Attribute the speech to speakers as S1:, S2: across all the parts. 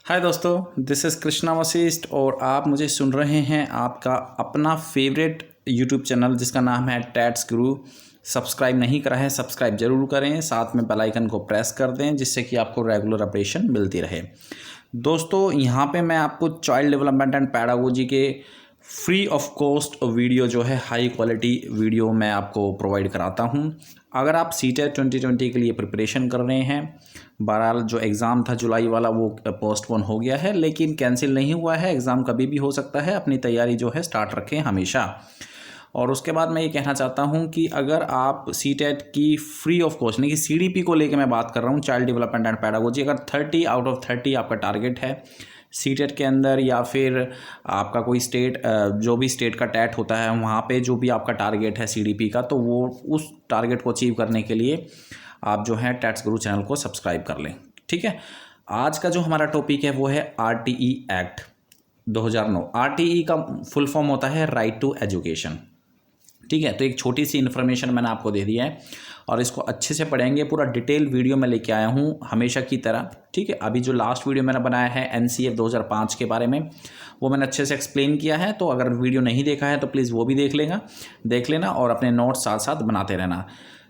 S1: हाय दोस्तों, this is Krishna Vashishtha और आप मुझे सुन रहे हैं आपका अपना फेवरेट यूट्यूब चैनल जिसका नाम है टैट्स गुरु। सब्सक्राइब नहीं करा है, सब्सक्राइब जरूर करें, साथ में बेल आइकन को प्रेस कर दें जिससे कि आपको रेगुलर अपडेशन मिलती रहे। दोस्तों, यहाँ पे मैं आपको चाइल्ड डेवलपमेंट एंड पैडागोजी के फ्री ऑफ कॉस्ट वीडियो जो है हाई क्वालिटी वीडियो मैं आपको प्रोवाइड कराता हूँ। अगर आप सीटेट 2020 के लिए प्रिपरेशन कर रहे हैं, बहरहाल जो एग्ज़ाम था जुलाई वाला वो पोस्टपोन हो गया है, लेकिन कैंसिल नहीं हुआ है। एग्ज़ाम कभी भी हो सकता है। अपनी तैयारी जो है स्टार्ट रखें हमेशा। और उसके बाद मैं ये कहना चाहता हूँ कि अगर आप सीटेट की फ्री ऑफ कॉस्ट नहीं कि सीडीपी को लेकर मैं बात कर रहा हूँ, चाइल्ड डेवलपमेंट एंड पैडागोजी, अगर 30 आउट ऑफ 30 आपका टारगेट है सीटेट के अंदर, या फिर आपका कोई स्टेट जो भी स्टेट का टैट होता है वहाँ पे जो भी आपका टारगेट है सीडीपी का, तो वो उस टारगेट को अचीव करने के लिए आप जो है टैट्स गुरु चैनल को सब्सक्राइब कर लें। ठीक है, आज का जो हमारा टॉपिक है वो है आरटीई एक्ट 2009। आरटीई का फुल फॉर्म होता है राइट टू एजुकेशन। ठीक है, तो एक छोटी सी इन्फॉर्मेशन मैंने आपको दे दिया है और इसको अच्छे से पढ़ेंगे। पूरा डिटेल वीडियो मैं लेके आया हूँ हमेशा की तरह। ठीक है, अभी जो लास्ट वीडियो मैंने बनाया है एनसीएफ 2005 के बारे में, वो मैंने अच्छे से एक्सप्लेन किया है। तो अगर वीडियो नहीं देखा है तो प्लीज़ वो भी देख लेना और अपने नोट्स साथ साथ बनाते रहना।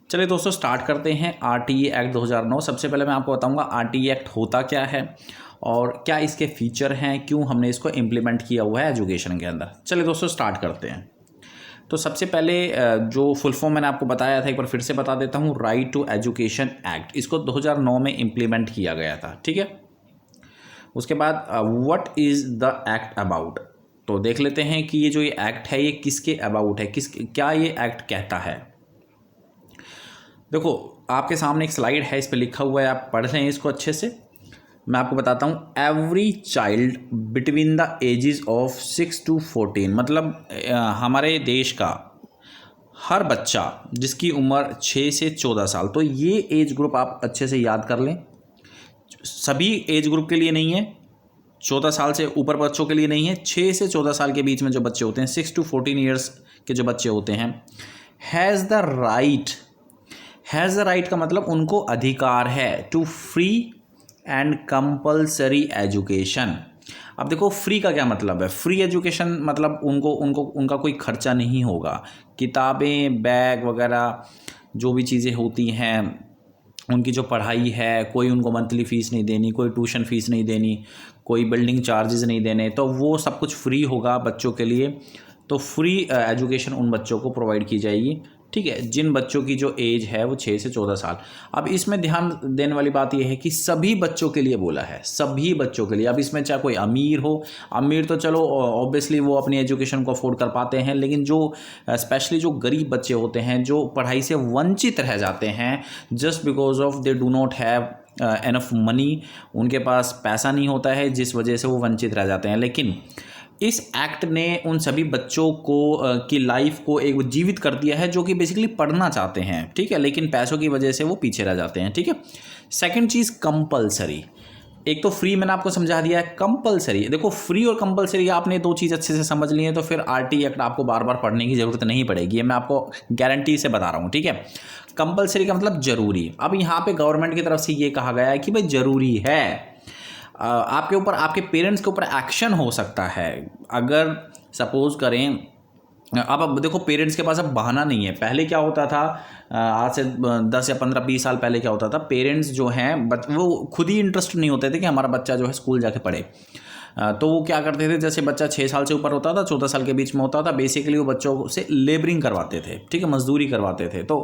S1: चलिए दोस्तों, स्टार्ट करते हैं आरटीई एक्ट 2009। सबसे पहले मैं आपको बताऊंगा आरटीई एक्ट होता क्या है और क्या इसके फीचर हैं, क्यों हमने इसको इम्प्लीमेंट किया हुआ है एजुकेशन के अंदर। चलिए दोस्तों, स्टार्ट करते हैं। तो सबसे पहले जो फुल फॉर्म मैंने आपको बताया था, एक बार फिर से बता देता हूँ। राइट टू एजुकेशन एक्ट, इसको 2009 में इम्प्लीमेंट किया गया था। ठीक है, उसके बाद what is the act about, तो देख लेते हैं कि ये जो ये एक्ट है ये किसके अबाउट है, क्या ये एक्ट कहता है। देखो, आपके सामने एक स्लाइड है, इस पर लिखा हुआ है, आप पढ़ लें इसको अच्छे से। मैं आपको बताता हूँ। Every child between the ages of 6 to 14, मतलब हमारे देश का हर बच्चा जिसकी उम्र 6 से 14 साल, तो ये एज ग्रुप आप अच्छे से याद कर लें। सभी एज ग्रुप के लिए नहीं है, 14 साल से ऊपर बच्चों के लिए नहीं है। 6 से 14 साल के बीच में जो बच्चे होते हैं, 6 to 14 ईयर्स के जो बच्चे होते हैं, हैज़ द राइट का मतलब उनको अधिकार है to free and compulsory education. अब देखो, फ्री का क्या मतलब है। फ्री एजुकेशन मतलब उनका कोई खर्चा नहीं होगा। किताबें, बैग वगैरह जो भी चीज़ें होती हैं, उनकी जो पढ़ाई है, कोई उनको मंथली फ़ीस नहीं देनी, कोई ट्यूशन फ़ीस नहीं देनी, कोई बिल्डिंग चार्जेस नहीं देने, तो वो सब कुछ फ्री होगा बच्चों के लिए। तो फ्री एजुकेशन उन बच्चों को प्रोवाइड की जाएगी। ठीक है, जिन बच्चों की जो एज है वो 6 से 14 साल। अब इसमें ध्यान देने वाली बात यह है कि सभी बच्चों के लिए बोला है, सभी बच्चों के लिए। अब इसमें चाहे कोई अमीर हो, अमीर तो चलो ऑब्वियसली वो अपनी एजुकेशन को अफोर्ड कर पाते हैं, लेकिन जो स्पेशली जो गरीब बच्चे होते हैं, जो पढ़ाई से वंचित रह जाते हैं just because of they do not have enough money, उनके पास पैसा नहीं होता है, जिस वजह से वो वंचित रह जाते हैं। लेकिन इस एक्ट ने उन सभी बच्चों को की लाइफ को एक जीवित कर दिया है जो कि बेसिकली पढ़ना चाहते हैं। ठीक है, लेकिन पैसों की वजह से वो पीछे रह जाते हैं। ठीक है, सेकंड चीज़ कंपलसरी। एक तो फ्री मैंने आपको समझा दिया है, कंपलसरी। देखो, फ्री और कंपलसरी आपने दो चीज़ अच्छे से समझ ली है तो फिर आरटीई एक्ट आपको बार बार पढ़ने की ज़रूरत नहीं पड़ेगी, ये मैं आपको गारंटी से बता रहा हूँ। ठीक है, कंपलसरी का मतलब ज़रूरी। अब यहाँ पे गवर्नमेंट की तरफ से ये कहा गया है कि भाई ज़रूरी है। आपके ऊपर, आपके पेरेंट्स के ऊपर एक्शन हो सकता है अगर सपोज करें। अब देखो, पेरेंट्स के पास अब बहाना नहीं है। पहले क्या होता था, आज से 10 या 15-20 साल पहले क्या होता था, पेरेंट्स जो हैं वो खुद ही इंटरेस्ट नहीं होते थे कि हमारा बच्चा जो है स्कूल जाके पढ़े। तो वो क्या करते थे, जैसे बच्चा 6 साल से ऊपर होता था, 14 साल के बीच में होता था, बेसिकली वो बच्चों से लेबरिंग करवाते थे। ठीक है, मजदूरी करवाते थे। तो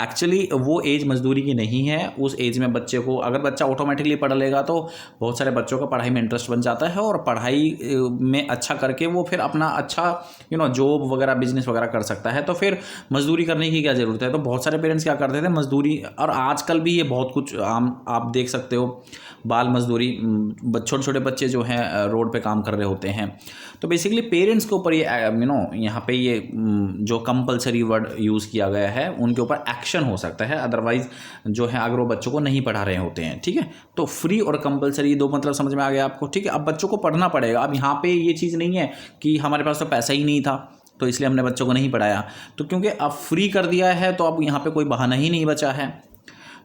S1: एक्चुअली वो एज मजदूरी की नहीं है। उस एज में बच्चे को, अगर बच्चा ऑटोमेटिकली पढ़ लेगा तो बहुत सारे बच्चों का पढ़ाई में इंटरेस्ट बन जाता है और पढ़ाई में अच्छा करके वो फिर अपना अच्छा जॉब वगैरह, बिजनेस वगैरह कर सकता है। तो फिर मजदूरी करने की क्या ज़रूरत है। तो बहुत सारे पेरेंट्स क्या करते थे, मजदूरी। और आजकल भी ये बहुत कुछ आम आप देख सकते हो, बाल मजदूरी, छोटे छोटे बच्चे जो हैं रोड पे काम कर रहे होते हैं। तो बेसिकली पेरेंट्स के ऊपर ये यहाँ पे ये जो कंपलसरी वर्ड यूज़ किया गया है, उनके ऊपर एक्शन हो सकता है। अदरवाइज जो है अगर वो बच्चों को नहीं पढ़ा रहे होते हैं। ठीक है, तो फ्री और कंपलसरी दो मतलब समझ में आ गया आपको। ठीक है, अब बच्चों को पढ़ना पड़ेगा। अब यहाँ पे ये चीज़ नहीं है कि हमारे पास तो पैसा ही नहीं था तो इसलिए हमने बच्चों को नहीं पढ़ाया। तो क्योंकि अब फ्री कर दिया है तो अब यहाँ पे कोई बहाना ही नहीं बचा है।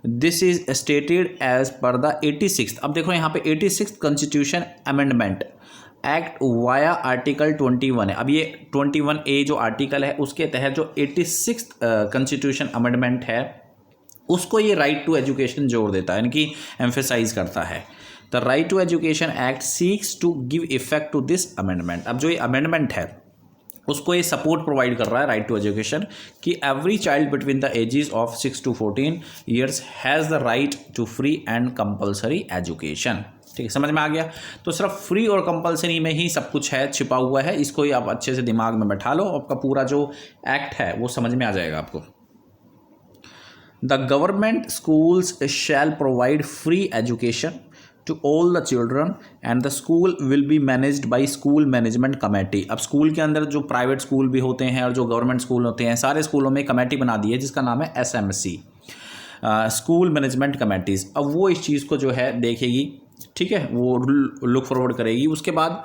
S1: This is stated as per the 86th। अब देखो यहाँ पे 86th constitution amendment act via article 21 है। अब ये 21A जो आर्टिकल है उसके तहत जो 86th कॉन्स्टिट्यूशन अमेंडमेंट है उसको ये राइट टू एजुकेशन जोड़ देता है, यानी कि एम्फेसाइज करता है। The right to education act seeks to give effect to this amendment. अब जो ये अमेंडमेंट है उसको ये सपोर्ट प्रोवाइड कर रहा है राइट टू एजुकेशन कि every child between the ages of 6 to 14 years has the right to free and compulsory education. ठीक है, समझ में आ गया। तो सिर्फ फ्री और कंपल्सरी में ही सब कुछ है, छिपा हुआ है, इसको ही आप अच्छे से दिमाग में बैठा लो, आपका पूरा जो एक्ट है वो समझ में आ जाएगा आपको। The government schools shell provide free education to all the children and the school will be managed by school management committee। अब स्कूल के अंदर जो प्राइवेट स्कूल भी होते हैं और जो गवर्नमेंट स्कूल होते हैं, सारे स्कूलों में कमेटी बना दी है जिसका नाम है SMC, स्कूल मैनेजमेंट कमेटीज़। अब वो इस चीज़ को जो है देखेगी, ठीक है, वो लुक फॉरवर्ड करेगी। उसके बाद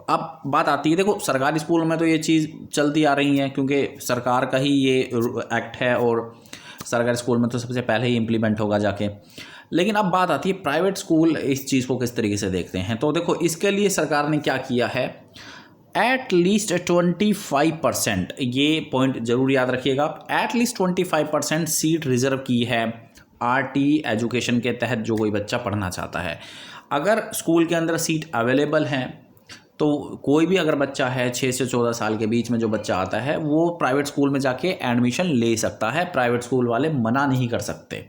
S1: अब बात आती है, देखो सरकारी स्कूलों में तो ये चीज़ चलती आ रही है क्योंकि सरकार का ही ये एक्ट है और सरकारी स्कूल में तो सबसे पहले ही इम्प्लीमेंट होगा जाके। लेकिन अब बात आती है प्राइवेट स्कूल इस चीज़ को किस तरीके से देखते हैं। तो देखो इसके लिए सरकार ने क्या किया है, एट लीस्ट 25%, ये पॉइंट जरूर याद रखिएगा, एट लीस्ट 25% सीट रिजर्व की है RT एजुकेशन के तहत जो कोई बच्चा पढ़ना चाहता है। अगर स्कूल के अंदर सीट अवेलेबल हैं तो कोई भी अगर बच्चा है 6 से 14 साल के बीच में जो बच्चा आता है वो प्राइवेट स्कूल में जाके एडमिशन ले सकता है, प्राइवेट स्कूल वाले मना नहीं कर सकते।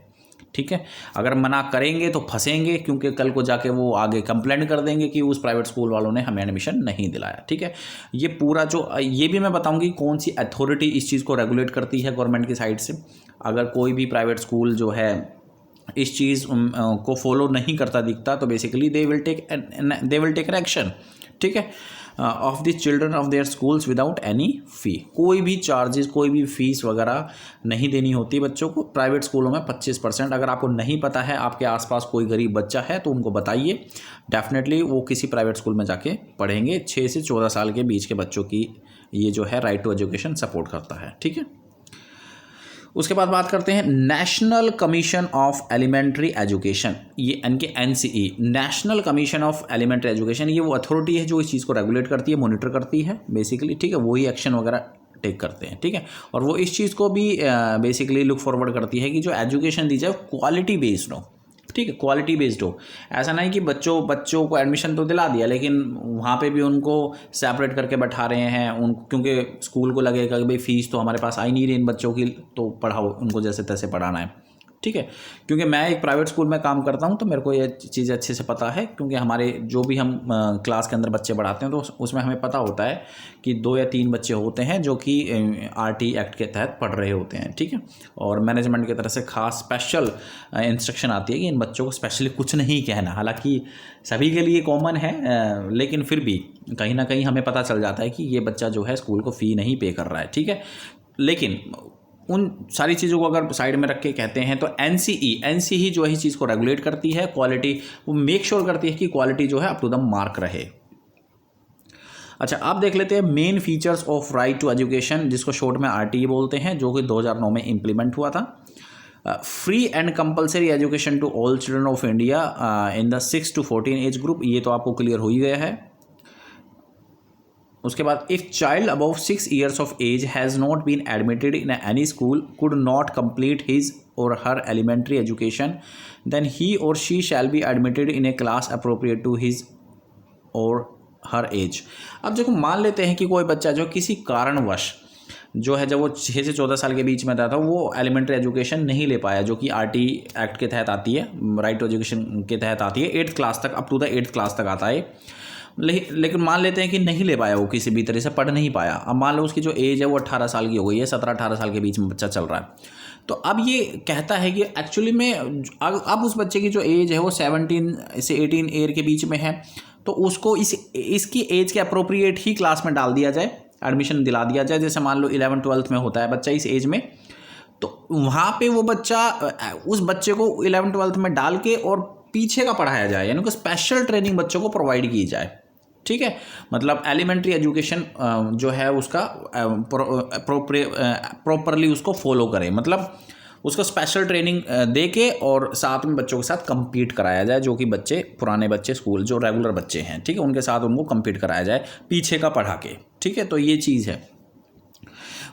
S1: ठीक है, अगर मना करेंगे तो फंसेंगे क्योंकि कल को जाके वो आगे कंप्लेंट कर देंगे कि उस प्राइवेट स्कूल वालों ने हमें एडमिशन नहीं दिलाया। ठीक है, ये पूरा जो ये भी मैं बताऊंगी कौन सी अथॉरिटी इस चीज़ को रेगुलेट करती है गवर्नमेंट की साइड से। अगर कोई भी प्राइवेट स्कूल जो है इस चीज़ को फॉलो नहीं करता दिखता तो basically they will take action. ठीक है, of the children of their schools without any fee. कोई भी चार्जेस, कोई भी फीस वगैरह नहीं देनी होती बच्चों को। प्राइवेट स्कूलों में 25%। अगर आपको नहीं पता है, आपके आसपास कोई गरीब बच्चा है तो उनको बताइए, डेफिनेटली वो किसी प्राइवेट स्कूल में जाके पढ़ेंगे। 6 से 14 साल के बीच के बच्चों की ये जो है राइट टू एजुकेशन सपोर्ट करता है। ठीक है, उसके बाद बात करते हैं national commission of elementary education, ये NCE, national commission of elementary education. ये वो अथॉरिटी है जो इस चीज़ को रेगुलेट करती है, मॉनिटर करती है बेसिकली। ठीक है, वही एक्शन वगैरह टेक करते हैं। ठीक है, और वो इस चीज़ को भी बेसिकली लुक फॉरवर्ड करती है कि जो एजुकेशन दी जाए क्वालिटी बेस्ड हो। ठीक है, क्वालिटी बेस्ड हो। ऐसा नहीं कि बच्चों को एडमिशन तो दिला दिया लेकिन वहाँ पे भी उनको सेपरेट करके बैठा रहे हैं उनको, क्योंकि स्कूल को लगेगा कि भाई फीस तो हमारे पास आई नहीं रही इन बच्चों की, तो पढ़ाओ, उनको जैसे तैसे पढ़ाना है। ठीक है, क्योंकि मैं एक प्राइवेट स्कूल में काम करता हूं तो मेरे को ये चीज़ अच्छे से पता है, क्योंकि हमारे जो भी हम क्लास के अंदर बच्चे पढ़ाते हैं तो उसमें हमें पता होता है कि 2 या 3 बच्चे होते हैं जो कि RT एक्ट के तहत पढ़ रहे होते हैं। ठीक है, और मैनेजमेंट की तरफ से खास स्पेशल इंस्ट्रक्शन आती है कि इन बच्चों को स्पेशली कुछ नहीं कहना। हालांकि सभी के लिए कॉमन है, लेकिन फिर भी कहीं ना कहीं हमें पता चल जाता है कि ये बच्चा जो है स्कूल को फ़ी नहीं पे कर रहा है। ठीक है, लेकिन उन सारी चीज़ों को अगर साइड में रख के कहते हैं तो NCE जो है इस चीज़ को रेगुलेट करती है, क्वालिटी वो मेक श्योर करती है कि क्वालिटी जो है अप टू द मार्क रहे। अच्छा, आप देख लेते हैं main features of right to education, जिसको शॉर्ट में RTE बोलते हैं, जो कि 2009 में इम्प्लीमेंट हुआ था। Free and compulsory education to all children of India in the 6 to 14 age group, ये तो आपको क्लियर हो ही गया है। उसके बाद if child above 6 years of age has not been admitted in any school could not complete his or her elementary education then he or she shall be admitted in a class appropriate to his or her as. अब देखो मान लेते हैं कि कोई बच्चा जो किसी कारणवश जो है जब वो 6 से 14 साल के बीच में था वो एलिमेंट्री एजुकेशन नहीं ले पाया, जो कि RT एक्ट के तहत आती है, राइट टू एजुकेशन के तहत आती है, 8th क्लास तक, up to the 8th class तक आता है। लेकिन मान लेते हैं कि नहीं ले पाया, वो किसी भी तरह से पढ़ नहीं पाया। अब मान लो उसकी जो एज है वो 18 साल की हो गई है, 17-18 साल के बीच में बच्चा चल रहा है। तो अब ये कहता है कि एक्चुअली में अब उस बच्चे की जो एज है वो 17 से 18 ईयर के बीच में है, तो उसको इसकी एज के अप्रोप्रिएट ही क्लास में डाल दिया जाए, एडमिशन दिला दिया जाए। जैसे मान लो 11th-12th में होता है बच्चा इस एज में, तो वहाँ पे वो बच्चा उस बच्चे को 11th-12th में डाल के और पीछे का पढ़ाया जाए, यानी कि स्पेशल ट्रेनिंग बच्चों को प्रोवाइड की जाए। ठीक है, मतलब एलिमेंट्री एजुकेशन जो है उसका प्रॉपरली उसको फॉलो करें, मतलब उसको स्पेशल ट्रेनिंग दे के और साथ में बच्चों के साथ compete कराया जाए, जो कि बच्चे पुराने बच्चे स्कूल जो रेगुलर बच्चे हैं, ठीक है, उनके साथ उनको compete कराया जाए पीछे का पढ़ा के, ठीक है। तो ये चीज़ है।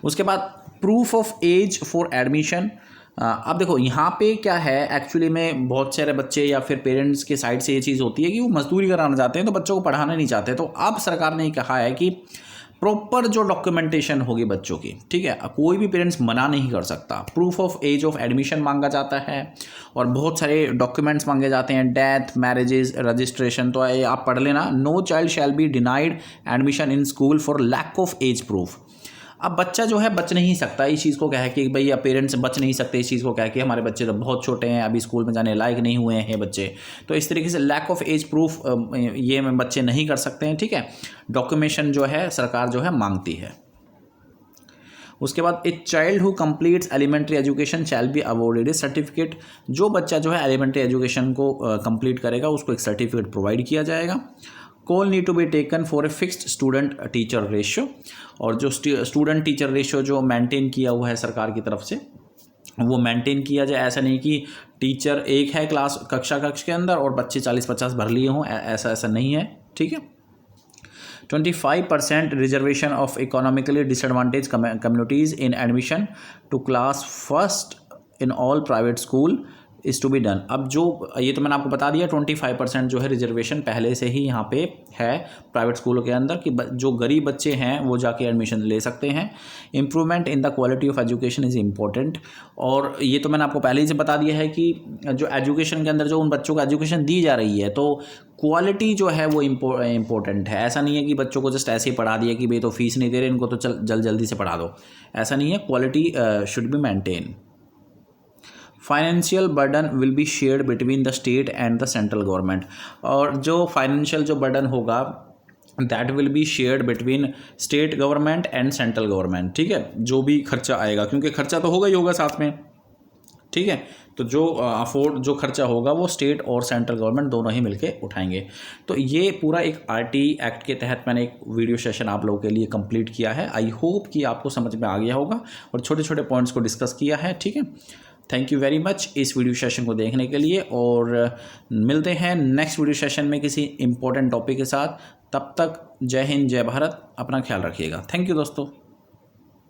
S1: उसके बाद proof of age for admission. अब देखो यहाँ पे क्या है, एक्चुअली में बहुत सारे बच्चे या फिर पेरेंट्स के साइड से ये चीज़ होती है कि वो मजदूरी कराना चाहते हैं, तो बच्चों को पढ़ाना नहीं चाहते। तो अब सरकार ने कहा है कि प्रॉपर जो डॉक्यूमेंटेशन होगी बच्चों की, ठीक है, कोई भी पेरेंट्स मना नहीं कर सकता। Proof of age of admission मांगा जाता है और बहुत सारे डॉक्यूमेंट्स मांगे जाते हैं, डेथ, मैरिजेज, रजिस्ट्रेशन। तो ये आप पढ़ लेना। No child shall be denied admission in school for lack of age proof. अब बच्चा जो है बच नहीं सकता इस चीज़ को कह के, भैया पेरेंट्स बच नहीं सकते इस चीज़ को कह के हमारे बच्चे तो बहुत छोटे हैं, अभी स्कूल में जाने लायक नहीं हुए हैं बच्चे। तो इस तरीके से लैक ऑफ एज प्रूफ ये बच्चे नहीं कर सकते हैं, ठीक है। डॉक्यूमेंटेशन जो है सरकार जो है मांगती है। उसके बाद a child who completes elementary education shall be awarded a certificate. जो बच्चा जो है एलिमेंट्री एजुकेशन को कंप्लीट करेगा उसको एक सर्टिफिकेट प्रोवाइड किया जाएगा। Call need to be taken for a fixed student teacher ratio. और जो स्टूडेंट टीचर रेशियो जो मेंटेन किया हुआ है सरकार की तरफ से वो मेंटेन किया जाए। ऐसा नहीं कि टीचर एक है कक्ष के अंदर और बच्चे 40-50 भर लिए हों, ऐसा नहीं है, ठीक है। 25% reservation of economically disadvantage communities in admission to class first in all private school is to be done. अब जो ये तो मैंने आपको बता दिया 25% जो है रिजर्वेशन पहले से ही यहाँ पे है प्राइवेट स्कूलों के अंदर कि जो गरीब बच्चे हैं वो जाके एडमिशन ले सकते हैं। Improvement in the quality of education is important. और ये तो मैंने आपको पहले ही से बता दिया है कि जो एजुकेशन के अंदर जो उन बच्चों को एजुकेशन दी जा रही है तो क्वालिटी जो है वो इम्पोर्टेंट है। ऐसा नहीं है कि बच्चों को जस्ट ऐसे ही पढ़ा दिया कि भाई तो फीस नहीं दे रहे इनको तो चल जल्दी से पढ़ा दो, ऐसा नहीं है। Quality should be maintain. Financial burden will be shared between the state and the central government. और जो फाइनेंशियल जो बर्डन होगा that will be shared between state government and central government, ठीक है। जो भी खर्चा आएगा, क्योंकि खर्चा तो होगा ही होगा साथ में, ठीक है। तो जो खर्चा होगा वो स्टेट और सेंट्रल गवर्नमेंट दोनों ही मिलके उठाएंगे। तो ये पूरा एक आरटी एक्ट के तहत मैंने एक वीडियो सेशन आप लोगों के लिए कंप्लीट किया है। आई होप कि आपको समझ में आ गया होगा और छोटे छोटे पॉइंट्स को डिस्कस किया है, ठीक है। थैंक यू वेरी मच इस वीडियो सेशन को देखने के लिए और मिलते हैं नेक्स्ट वीडियो सेशन में किसी इंपॉर्टेंट टॉपिक के साथ। तब तक जय हिंद, जय भारत, अपना ख्याल रखिएगा। थैंक यू दोस्तों।